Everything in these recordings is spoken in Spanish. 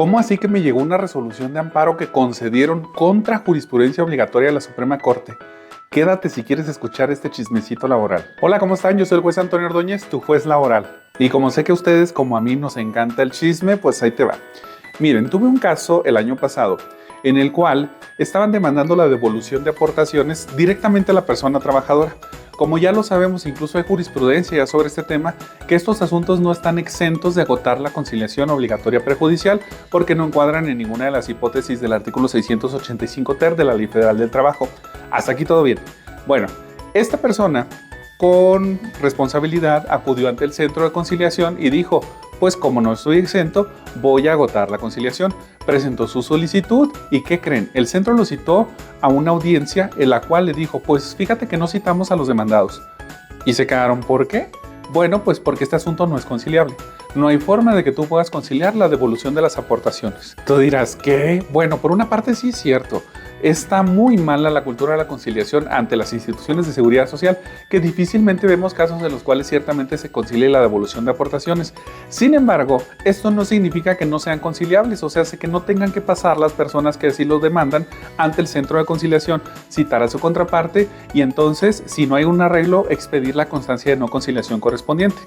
¿Cómo así que me llegó una resolución de amparo que concedieron contra jurisprudencia obligatoria de la Suprema Corte? Quédate si quieres escuchar este chismecito laboral. Hola, ¿cómo están? Yo soy el juez Antonio Ordóñez, tu juez laboral. Y como sé que a ustedes, como a mí, nos encanta el chisme, pues ahí te va. Miren, tuve un caso el año pasado en el cual estaban demandando la devolución de aportaciones directamente a la persona trabajadora. Como ya lo sabemos, incluso hay jurisprudencia ya sobre este tema, que estos asuntos no están exentos de agotar la conciliación obligatoria prejudicial porque no encuadran en ninguna de las hipótesis del artículo 685 ter de la Ley Federal del Trabajo. Hasta aquí todo bien. Bueno, esta persona con responsabilidad acudió ante el centro de conciliación y dijo, pues como no estoy exento, voy a agotar la conciliación. Presentó su solicitud y ¿qué creen? El centro lo citó a una audiencia en la cual le dijo, pues fíjate que no citamos a los demandados. Y se quedaron, ¿por qué? Bueno, pues porque este asunto no es conciliable. No hay forma de que tú puedas conciliar la devolución de las aportaciones. Tú dirás, ¿qué? Bueno, por una parte sí es cierto. Está muy mala la cultura de la conciliación ante las instituciones de seguridad social, que difícilmente vemos casos en los cuales ciertamente se concilie la devolución de aportaciones. Sin embargo, esto no significa que no sean conciliables, o sea, que no tengan que pasar las personas que así lo demandan ante el centro de conciliación, citar a su contraparte y entonces, si no hay un arreglo, expedir la constancia de no conciliación correspondiente.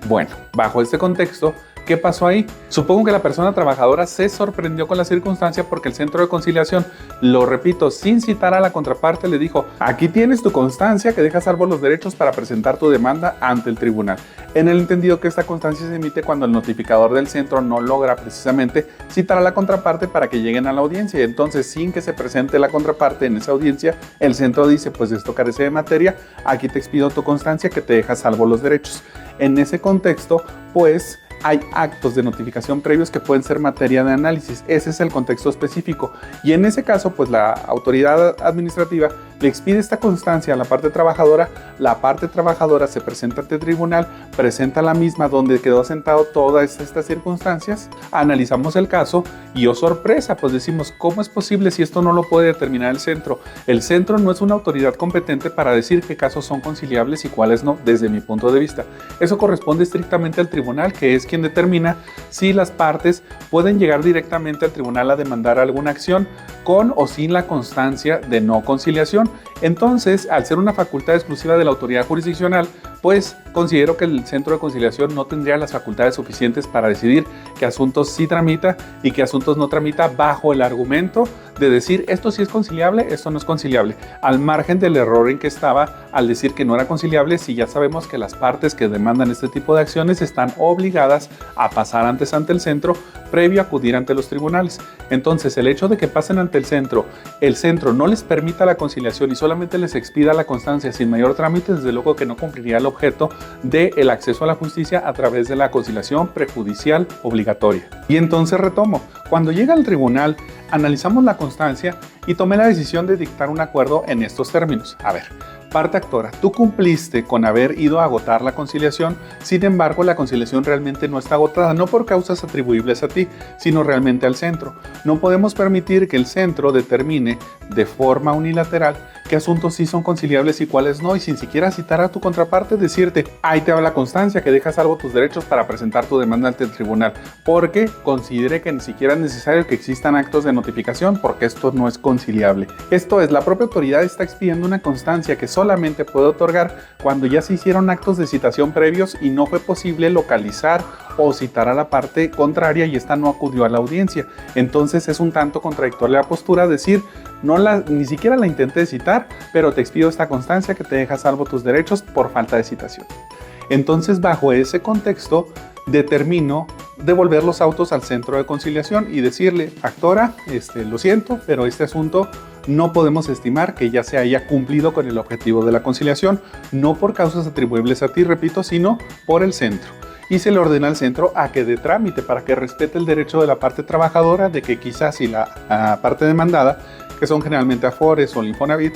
Bueno, bajo este contexto, ¿qué pasó ahí? Supongo que la persona trabajadora se sorprendió con la circunstancia porque el centro de conciliación, lo repito, sin citar a la contraparte, le dijo, aquí tienes tu constancia que deja salvo los derechos para presentar tu demanda ante el tribunal. En el entendido que esta constancia se emite cuando el notificador del centro no logra precisamente citar a la contraparte para que lleguen a la audiencia. Y entonces, sin que se presente la contraparte en esa audiencia, el centro dice, pues esto carece de materia, aquí te expido tu constancia que te deja salvo los derechos. En ese contexto, pues, hay actos de notificación previos que pueden ser materia de análisis. Ese es el contexto específico. Y en ese caso, pues la autoridad administrativa le expide esta constancia a la parte trabajadora. La parte trabajadora se presenta ante el tribunal, presenta la misma donde quedó sentado todas estas circunstancias. Analizamos el caso y, oh sorpresa, pues decimos, ¿cómo es posible si esto no lo puede determinar el centro? El centro no es una autoridad competente para decir qué casos son conciliables y cuáles no, desde mi punto de vista. Eso corresponde estrictamente al tribunal, que es quien determina si las partes pueden llegar directamente al tribunal a demandar alguna acción con o sin la constancia de no conciliación. Entonces, al ser una facultad exclusiva de la autoridad jurisdiccional, pues considero que el centro de conciliación no tendría las facultades suficientes para decidir qué asuntos sí tramita y qué asuntos no tramita bajo el argumento de decir esto sí es conciliable, esto no es conciliable, al margen del error en que estaba al decir que no era conciliable, si ya sabemos que las partes que demandan este tipo de acciones están obligadas a pasar antes ante el centro previo a acudir ante los tribunales. Entonces, el hecho de que pasen ante el centro no les permita la conciliación y solamente les expida la constancia sin mayor trámite, desde luego que no cumpliría el objeto del acceso a la justicia a través de la conciliación prejudicial obligatoria. Y entonces retomo, cuando llega al tribunal, analizamos la constancia y tomé la decisión de dictar un acuerdo en estos términos. A ver, parte actora, tú cumpliste con haber ido a agotar la conciliación, sin embargo la conciliación realmente no está agotada, no por causas atribuibles a ti, sino realmente al centro. No podemos permitir que el centro determine de forma unilateral qué asuntos sí son conciliables y cuáles no, y sin siquiera citar a tu contraparte, decirte, ahí te va la constancia que deja salvo tus derechos para presentar tu demanda ante el tribunal, porque considere que ni siquiera es necesario que existan actos de notificación, porque esto no es conciliable. Esto es, la propia autoridad está expidiendo una constancia que solamente puede otorgar cuando ya se hicieron actos de citación previos y no fue posible localizar o citar a la parte contraria y esta no acudió a la audiencia. Entonces es un tanto contradictoria la postura decir, ni siquiera la intenté citar, pero te expido esta constancia que te deja salvo tus derechos por falta de citación. Entonces, bajo ese contexto, determino devolver los autos al centro de conciliación y decirle, actora, lo siento, pero este asunto no podemos estimar que ya se haya cumplido con el objetivo de la conciliación, no por causas atribuibles a ti, repito, sino por el centro. Y se le ordena al centro a que dé trámite para que respete el derecho de la parte trabajadora de que quizás si la parte demandada, que son generalmente Afores o el Infonavit,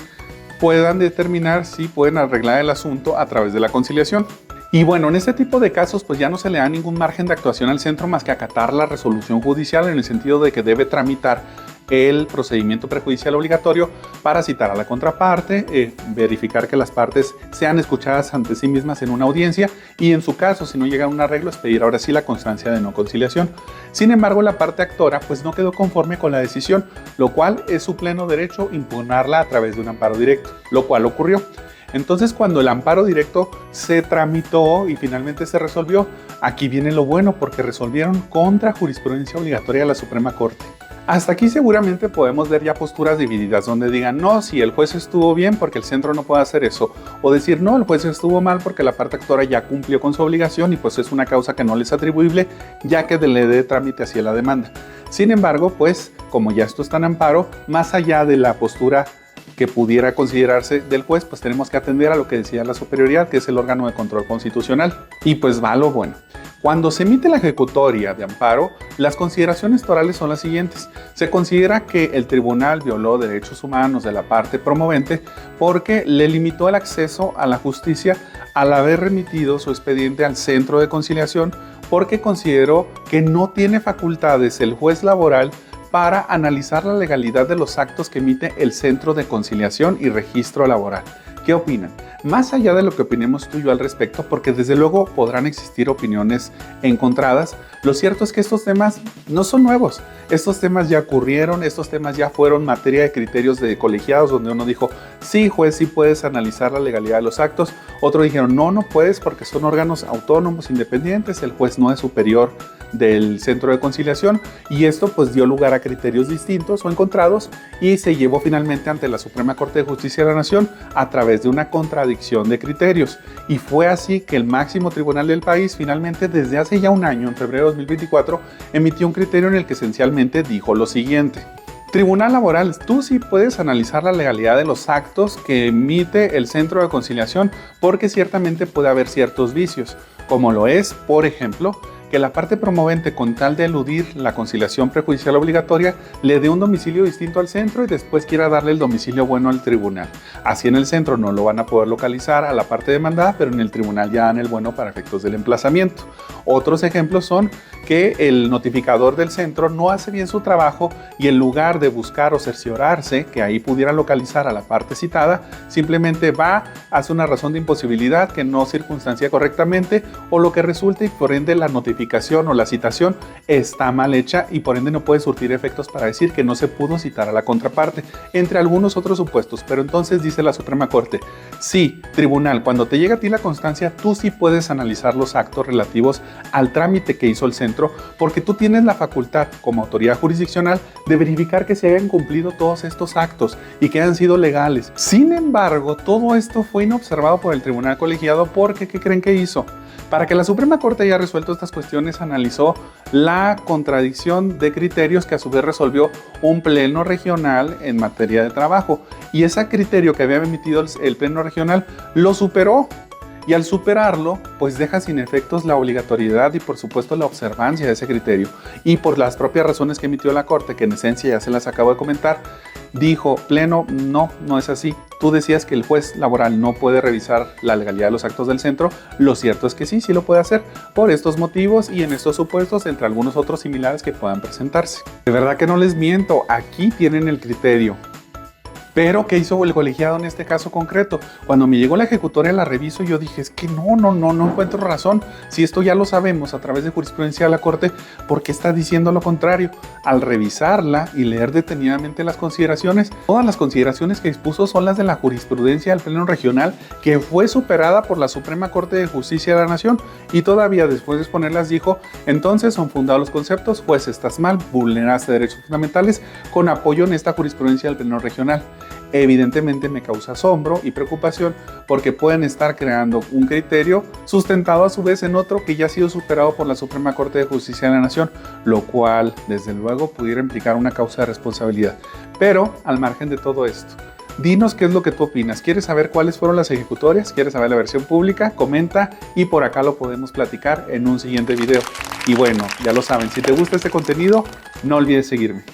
puedan determinar si pueden arreglar el asunto a través de la conciliación. Y bueno, en este tipo de casos pues ya no se le da ningún margen de actuación al centro más que acatar la resolución judicial en el sentido de que debe tramitar el procedimiento prejudicial obligatorio para citar a la contraparte, verificar que las partes sean escuchadas ante sí mismas en una audiencia y en su caso, si no llega a un arreglo, es pedir ahora sí la constancia de no conciliación. Sin embargo, la parte actora pues no quedó conforme con la decisión, lo cual es su pleno derecho impugnarla a través de un amparo directo, lo cual ocurrió. Entonces, cuando el amparo directo se tramitó y finalmente se resolvió, aquí viene lo bueno porque resolvieron contra jurisprudencia obligatoria de la Suprema Corte. Hasta aquí seguramente podemos ver ya posturas divididas donde digan no, si el juez estuvo bien porque el centro no puede hacer eso, o decir no, el juez estuvo mal porque la parte actora ya cumplió con su obligación y pues es una causa que no le es atribuible ya que le dé trámite hacia la demanda. Sin embargo, pues como ya esto está en amparo, más allá de la postura que pudiera considerarse del juez, pues tenemos que atender a lo que decía la superioridad, que es el órgano de control constitucional. Y pues va lo bueno. Cuando se emite la ejecutoria de amparo, las consideraciones torales son las siguientes. Se considera que el tribunal violó derechos humanos de la parte promovente porque le limitó el acceso a la justicia al haber remitido su expediente al centro de conciliación porque consideró que no tiene facultades el juez laboral para analizar la legalidad de los actos que emite el Centro de Conciliación y Registro Laboral. ¿Qué opinan? Más allá de lo que opinemos tú y yo al respecto, porque desde luego podrán existir opiniones encontradas, lo cierto es que estos temas no son nuevos. Estos temas ya ocurrieron, estos temas ya fueron materia de criterios de colegiados, donde uno dijo, sí, juez, sí puedes analizar la legalidad de los actos. Otros dijeron, no, no puedes porque son órganos autónomos, independientes, el juez no es superior del Centro de Conciliación, y esto pues dio lugar a criterios distintos o encontrados y se llevó finalmente ante la Suprema Corte de Justicia de la Nación a través de una contradicción de criterios, y fue así que el máximo tribunal del país finalmente desde hace ya un año, en febrero de 2024, emitió un criterio en el que esencialmente dijo lo siguiente: Tribunal Laboral, tú sí puedes analizar la legalidad de los actos que emite el Centro de Conciliación porque ciertamente puede haber ciertos vicios, como lo es, por ejemplo, que la parte promovente, con tal de eludir la conciliación prejudicial obligatoria, le dé un domicilio distinto al centro y después quiera darle el domicilio bueno al tribunal. Así en el centro no lo van a poder localizar a la parte demandada, pero en el tribunal ya dan el bueno para efectos del emplazamiento. Otros ejemplos son que el notificador del centro no hace bien su trabajo y en lugar de buscar o cerciorarse que ahí pudiera localizar a la parte citada, simplemente va, hace una razón de imposibilidad que no circunstancia correctamente, o lo que resulte y por ende la notificación o la citación está mal hecha y por ende no puede surtir efectos para decir que no se pudo citar a la contraparte, entre algunos otros supuestos. Pero entonces dice la Suprema Corte, sí, tribunal, cuando te llega a ti la constancia, tú sí puedes analizar los actos relativos al trámite que hizo el centro, porque tú tienes la facultad como autoridad jurisdiccional de verificar que se hayan cumplido todos estos actos y que hayan sido legales. Sin embargo, todo esto fue inobservado por el tribunal colegiado porque, ¿qué creen que hizo? Para que la Suprema Corte haya resuelto estas cuestiones, analizó la contradicción de criterios que a su vez resolvió un pleno regional en materia de trabajo. Y ese criterio que había emitido el pleno regional lo superó. Y al superarlo, pues deja sin efectos la obligatoriedad y por supuesto la observancia de ese criterio. Y por las propias razones que emitió la Corte, que en esencia ya se las acabo de comentar, dijo, pleno, no es así. Tú decías que el juez laboral no puede revisar la legalidad de los actos del centro. Lo cierto es que sí lo puede hacer por estos motivos y en estos supuestos, entre algunos otros similares que puedan presentarse. De verdad que no les miento, aquí tienen el criterio. Pero, ¿qué hizo el colegiado en este caso concreto? Cuando me llegó la ejecutoria, la reviso y yo dije, es que no encuentro razón. Si esto ya lo sabemos a través de jurisprudencia de la Corte, ¿por qué está diciendo lo contrario? Al revisarla y leer detenidamente las consideraciones, todas las consideraciones que expuso son las de la jurisprudencia del Pleno Regional, que fue superada por la Suprema Corte de Justicia de la Nación, y todavía después de exponerlas dijo, entonces son fundados los conceptos, juez, estás mal, vulneraste derechos fundamentales, con apoyo en esta jurisprudencia del Pleno Regional. Evidentemente me causa asombro y preocupación porque pueden estar creando un criterio sustentado a su vez en otro que ya ha sido superado por la Suprema Corte de Justicia de la Nación, lo cual desde luego pudiera implicar una causa de responsabilidad. Pero al margen de todo esto, dinos qué es lo que tú opinas. ¿Quieres saber cuáles fueron las ejecutorias? ¿Quieres saber la versión pública? Comenta y por acá lo podemos platicar en un siguiente video. Y bueno, ya lo saben, si te gusta este contenido, no olvides seguirme.